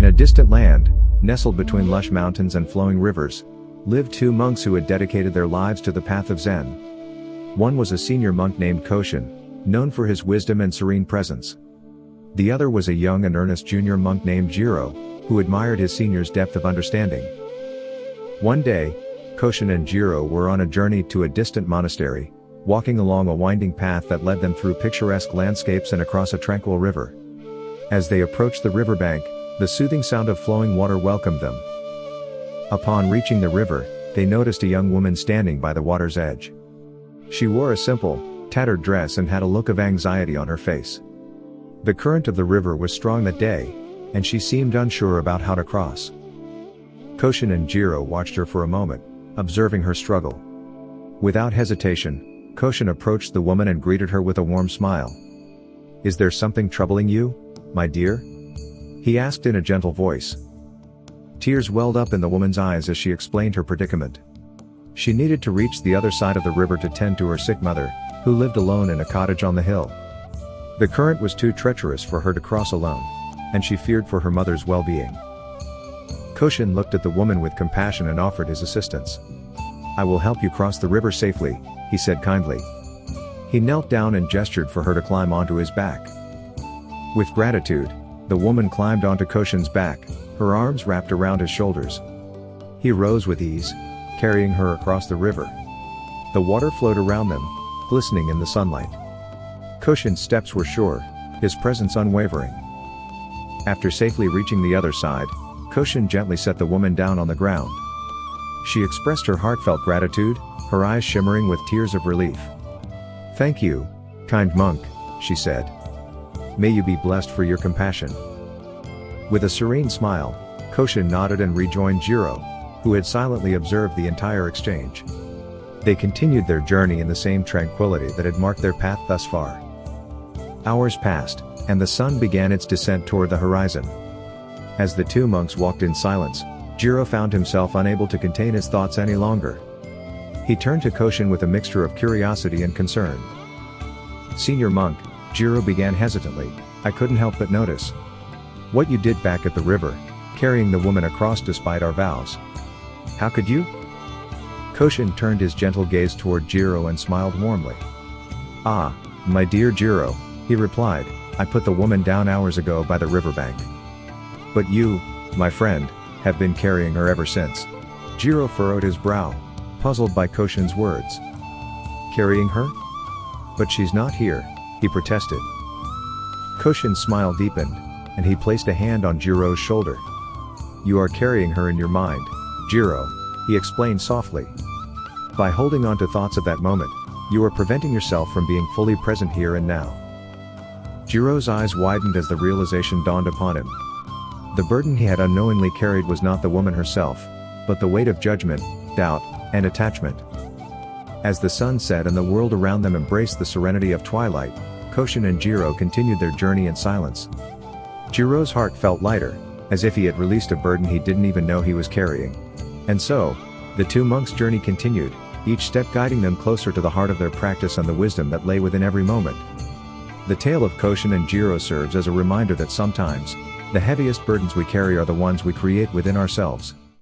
In a distant land, nestled between lush mountains and flowing rivers, lived two monks who had dedicated their lives to the path of Zen. One was a senior monk named Koshin, known for his wisdom and serene presence. The other was a young and earnest junior monk named Jiro, who admired his senior's depth of understanding. One day, Koshin and Jiro were on a journey to a distant monastery, walking along a winding path that led them through picturesque landscapes and across a tranquil river. As they approached the riverbank, the soothing sound of flowing water welcomed them. Upon reaching the river, they noticed a young woman standing by the water's edge. She wore a simple, tattered dress and had a look of anxiety on her face. The current of the river was strong that day, and she seemed unsure about how to cross. Koshin and Jiro watched her for a moment, observing her struggle. Without hesitation, Koshin approached the woman and greeted her with a warm smile. "Is there something troubling you, my dear?" he asked in a gentle voice. Tears welled up in the woman's eyes as she explained her predicament. She needed to reach the other side of the river to tend to her sick mother, who lived alone in a cottage on the hill. The current was too treacherous for her to cross alone, and she feared for her mother's well-being. Koshin looked at the woman with compassion and offered his assistance. "I will help you cross the river safely," he said kindly. He knelt down and gestured for her to climb onto his back. With gratitude, the woman climbed onto Koshin's back, her arms wrapped around his shoulders. He rose with ease, carrying her across the river. The water flowed around them, glistening in the sunlight. Koshin's steps were sure, his presence unwavering. After safely reaching the other side, Koshin gently set the woman down on the ground. She expressed her heartfelt gratitude, her eyes shimmering with tears of relief. "Thank you, kind monk," she said. "May you be blessed for your compassion." With a serene smile, Koshin nodded and rejoined Jiro, who had silently observed the entire exchange. They continued their journey in the same tranquility that had marked their path thus far. Hours passed, and the sun began its descent toward the horizon. As the two monks walked in silence, Jiro found himself unable to contain his thoughts any longer. He turned to Koshin with a mixture of curiosity and concern. "Senior monk," Jiro began hesitantly, "I couldn't help but notice what you did back at the river, carrying the woman across despite our vows. How could you?" Koshin turned his gentle gaze toward Jiro and smiled warmly. "Ah, my dear Jiro," he replied, "I put the woman down hours ago by the riverbank. But you, my friend, have been carrying her ever since." Jiro furrowed his brow, puzzled by Koshin's words. "Carrying her? But she's not here," he protested. Koshin's smile deepened, and he placed a hand on Jiro's shoulder. "You are carrying her in your mind, Jiro," he explained softly. "By holding on to thoughts of that moment, you are preventing yourself from being fully present here and now." Jiro's eyes widened as the realization dawned upon him. The burden he had unknowingly carried was not the woman herself, but the weight of judgment, doubt, and attachment. As the sun set and the world around them embraced the serenity of twilight, Koshin and Jiro continued their journey in silence. Jiro's heart felt lighter, as if he had released a burden he didn't even know he was carrying. And so, the two monks' journey continued, each step guiding them closer to the heart of their practice and the wisdom that lay within every moment. The tale of Koshin and Jiro serves as a reminder that sometimes, the heaviest burdens we carry are the ones we create within ourselves.